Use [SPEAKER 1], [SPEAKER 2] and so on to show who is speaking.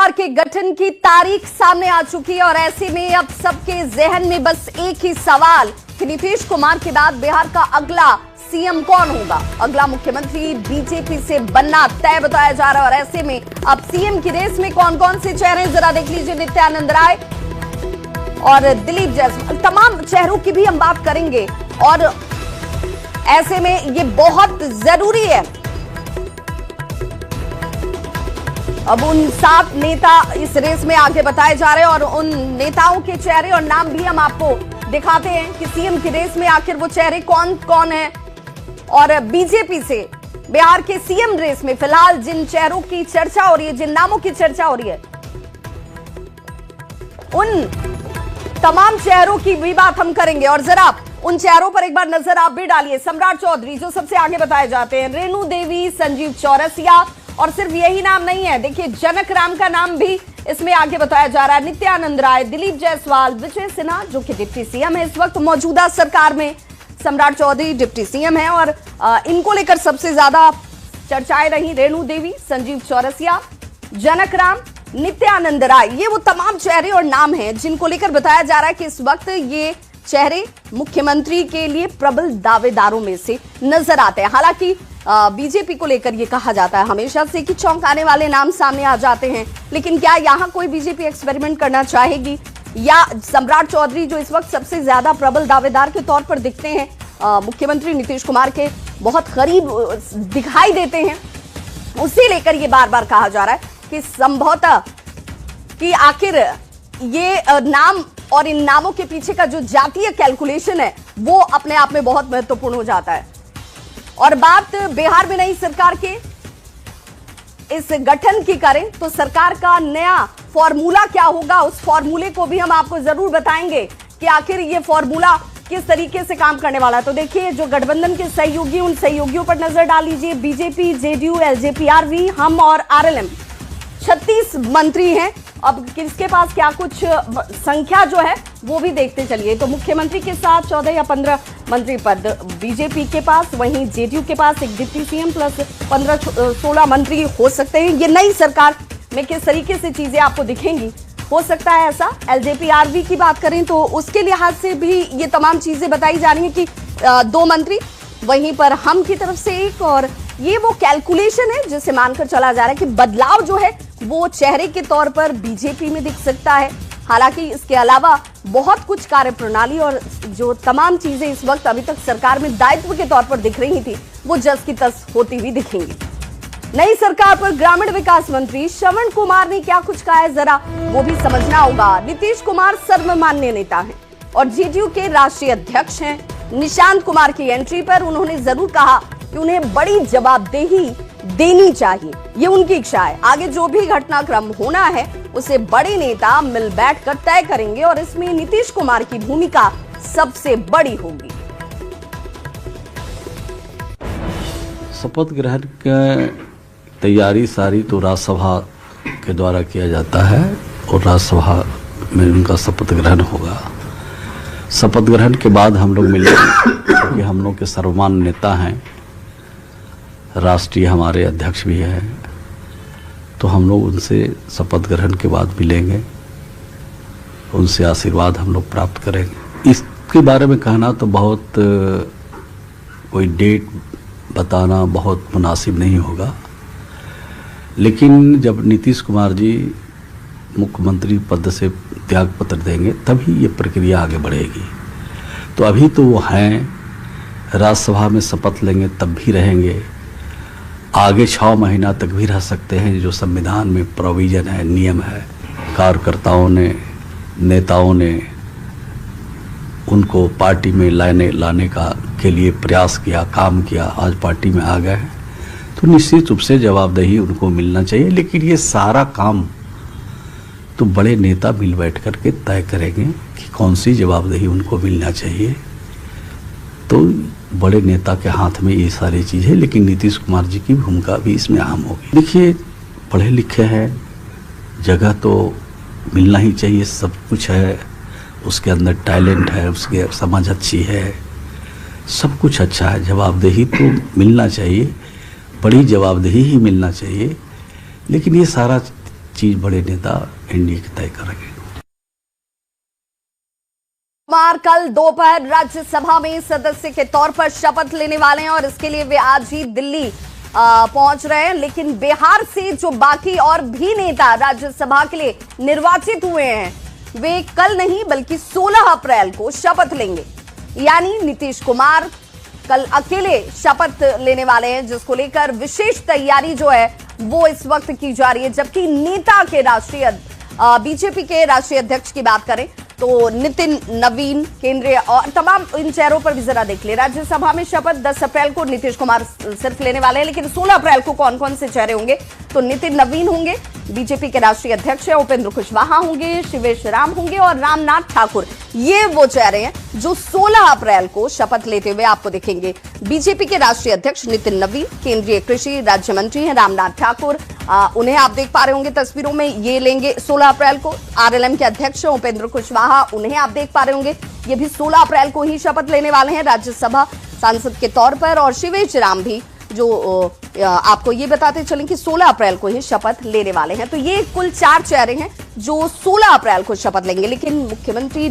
[SPEAKER 1] सरकार के गठन की तारीख सामने आ चुकी है और ऐसे में अब सबके जहन में बस एक ही सवाल कि नीतीश कुमार के बाद बिहार का अगला सीएम कौन होगा। अगला मुख्यमंत्री बीजेपी से बनना तय बताया जा रहा है और ऐसे में अब सीएम की रेस में कौन कौन से चेहरे जरा देख लीजिए। नित्यानंद राय और दिलीप जायसवाल, तमाम चेहरों की भी हम बात करेंगे और ऐसे में ये बहुत जरूरी है। अब उन 7 नेता इस रेस में आगे बताए जा रहे हैं और उन नेताओं के चेहरे और नाम भी हम आपको दिखाते हैं कि सीएम की रेस में आखिर वो चेहरे कौन कौन है। और बीजेपी से बिहार के सीएम रेस में फिलहाल जिन चेहरों की चर्चा हो रही है, जिन नामों की चर्चा हो रही है, उन तमाम चेहरों की भी बात हम करेंगे। और जरा उन चेहरों पर एक बार नजर आप भी डालिए। सम्राट चौधरी जो सबसे आगे बताए जाते हैं, रेणु देवी, संजीव चौरसिया, और सिर्फ यही नाम नहीं है, देखिए जनक राम का नाम भी इसमें आगे बताया जा रहा है, नित्यानंद राय, दिलीप जायसवाल, विजय सिन्हा जो कि डिप्टी सीएम है इस वक्त मौजूदा सरकार में। सम्राट चौधरी डिप्टी सीएम है और इनको लेकर सबसे ज्यादा चर्चाएं रही। रेणु देवी, संजीव चौरसिया, जनक राम, नित्यानंद राय, ये वो तमाम चेहरे और नाम हैं जिनको लेकर बताया जा रहा है कि इस वक्त ये चेहरे मुख्यमंत्री के लिए प्रबल दावेदारों में से नजर आते हैं। हालांकि बीजेपी को लेकर यह कहा जाता है हमेशा से कि चौंकाने वाले नाम सामने आ जाते हैं, लेकिन क्या यहां कोई बीजेपी एक्सपेरिमेंट करना चाहेगी या सम्राट चौधरी जो इस वक्त सबसे ज्यादा प्रबल दावेदार के तौर पर दिखते हैं, मुख्यमंत्री नीतीश कुमार के बहुत करीब दिखाई देते हैं, उसे लेकर यह बार बार कहा जा रहा है कि संभवतः कि आखिर ये नाम और इन नामों के पीछे का जो जातीय कैलकुलेशन है वो अपने आप में बहुत महत्वपूर्ण हो जाता है। और बात बिहार में नई सरकार के इस गठन की करें तो सरकार का नया फॉर्मूला क्या होगा, उस फॉर्मूले को भी हम आपको जरूर बताएंगे कि आखिर ये फॉर्मूला किस तरीके से काम करने वाला है। तो देखिए जो गठबंधन के सहयोगी, उन सहयोगियों पर नजर डाल लीजिए। बीजेपी, जेडीयू, एलजेपी, आरवी, हम और आरएलएम 36 मंत्री हैं। अब किसके पास क्या कुछ संख्या जो है वो भी देखते चलिए। तो मुख्यमंत्री के साथ 14 या 15 मंत्री पद बीजेपी के पास, वहीं जेडीयू के पास एक डिप्टी सीएम प्लस 15-16 मंत्री हो सकते हैं। ये नई सरकार में किस तरीके से चीजें आपको दिखेंगी, हो सकता है ऐसा। एलजेपी आरवी की बात करें तो उसके लिहाज से भी ये तमाम चीजें बताई जा रही हैं कि 2 मंत्री, वहीं पर हम की तरफ से एक, और ये वो कैलकुलेशन है जिसे मानकर चला जा रहा है कि बदलाव जो है वो चेहरे के तौर पर बीजेपी में दिख सकता है। हालांकि इसके अलावा बहुत कुछ कार्यप्रणाली और जो तमाम चीजें इस वक्त अभी तक सरकार में दायित्व के तौर पर दिख रही थी वो जस की तस होती हुई दिखेंगी। नई सरकार पर ग्रामीण विकास मंत्री श्रवण कुमार ने क्या कुछ कहा है जरा वो भी समझना होगा। नीतीश कुमार सर्वमान्य नेता हैं और जेडीयू के राष्ट्रीय अध्यक्ष हैं। निशांत कुमार की एंट्री पर उन्होंने जरूर कहा कि उन्हें बड़ी जवाबदेही देनी चाहिए, ये उनकी इच्छा है। आगे जो भी घटनाक्रम होना है उसे बड़े नेता मिल बैठकर तय करेंगे और इसमें नीतीश कुमार की भूमिका सबसे बड़ी होगी।
[SPEAKER 2] शपथ ग्रहण की तैयारी सारी तो राज्यसभा के द्वारा किया जाता है और राज्यसभा में उनका शपथ ग्रहण होगा। शपथ ग्रहण के बाद हम लोग मिलेंगे क्योंकि हम लोग के सर्वमान्य नेता हैं, राष्ट्रीय हमारे अध्यक्ष भी हैं, तो हम लोग उनसे शपथ ग्रहण के बाद मिलेंगे, उनसे आशीर्वाद हम लोग प्राप्त करेंगे। इसके बारे में कहना तो बहुत कोई डेट बताना बहुत मुनासिब नहीं होगा, लेकिन जब नीतीश कुमार जी मुख्यमंत्री पद से त्याग पत्र देंगे तभी ये प्रक्रिया आगे बढ़ेगी। तो अभी तो वो हैं, राज्यसभा में शपथ लेंगे तब भी रहेंगे, आगे 6 महीना तक भी रह सकते हैं, जो संविधान में प्रोविजन है, नियम है। कार्यकर्ताओं ने, नेताओं ने उनको पार्टी में लाने का के लिए प्रयास किया, काम किया, आज पार्टी में आ गए हैं, तो निश्चित रूप से जवाबदेही उनको मिलना चाहिए। लेकिन ये सारा काम तो बड़े नेता मिल बैठ कर के तय करेंगे कि कौन सी जवाबदेही उनको मिलना चाहिए। तो बड़े नेता के हाथ में ये सारी चीज़ है, लेकिन नीतीश कुमार जी की भूमिका भी इसमें अहम होगी। देखिए पढ़े लिखे हैं, जगह तो मिलना ही चाहिए, सब कुछ है, उसके अंदर टैलेंट है, उसके समझ अच्छी है, सब कुछ अच्छा है, जवाबदेही तो मिलना चाहिए, बड़ी जवाबदेही ही मिलना चाहिए। लेकिन ये सारा चीज बड़े नेता एनडीए के तय करेंगे।
[SPEAKER 1] कुमार कल दोपहर राज्यसभा में सदस्य के तौर पर शपथ लेने वाले हैं और इसके लिए वे आज ही दिल्ली पहुंच रहे हैं। लेकिन बिहार से जो बाकी और भी नेता राज्यसभा के लिए निर्वाचित हुए हैं वे कल नहीं बल्कि 16 अप्रैल को शपथ लेंगे। यानी नीतीश कुमार कल अकेले शपथ लेने वाले हैं, जिसको लेकर विशेष तैयारी जो है वो इस वक्त की जा रही है। जबकि नेता के बीजेपी के राष्ट्रीय अध्यक्ष की बात करें तो नितिन नवीन केंद्रीय और तमाम इन चेहरों पर भी जरा देख ले। राज्यसभा में शपथ 10 अप्रैल को नीतीश कुमार सिर्फ लेने वाले हैं, लेकिन 16 अप्रैल को कौन कौन से चेहरे होंगे तो नितिन नवीन होंगे, बीजेपी के राष्ट्रीय अध्यक्ष उपेंद्र कुशवाहा होंगे, शिवेश राम होंगे और रामनाथ ठाकुर। ये वो चेहरे हैं जो 16 अप्रैल को शपथ लेते हुए आपको दिखेंगे। बीजेपी के राष्ट्रीय अध्यक्ष नितिन नवीन, केंद्रीय कृषि राज्य मंत्री हैं रामनाथ ठाकुर, उन्हें आप देख पा रहे होंगे तस्वीरों में, ये लेंगे 16 अप्रैल को। आरएलएम के अध्यक्ष उपेंद्र कुशवाहा, उन्हें आप देख पा रहे होंगे, ये भी 16 अप्रैल को ही शपथ लेने वाले हैं राज्यसभा सांसद के तौर पर। और शिवेश राम भी जो आपको ये बताते चलें कि 16 अप्रैल को ही शपथ लेने वाले हैं। तो ये कुल 4 चेहरे हैं जो 16 अप्रैल को शपथ लेंगे। लेकिन मुख्यमंत्री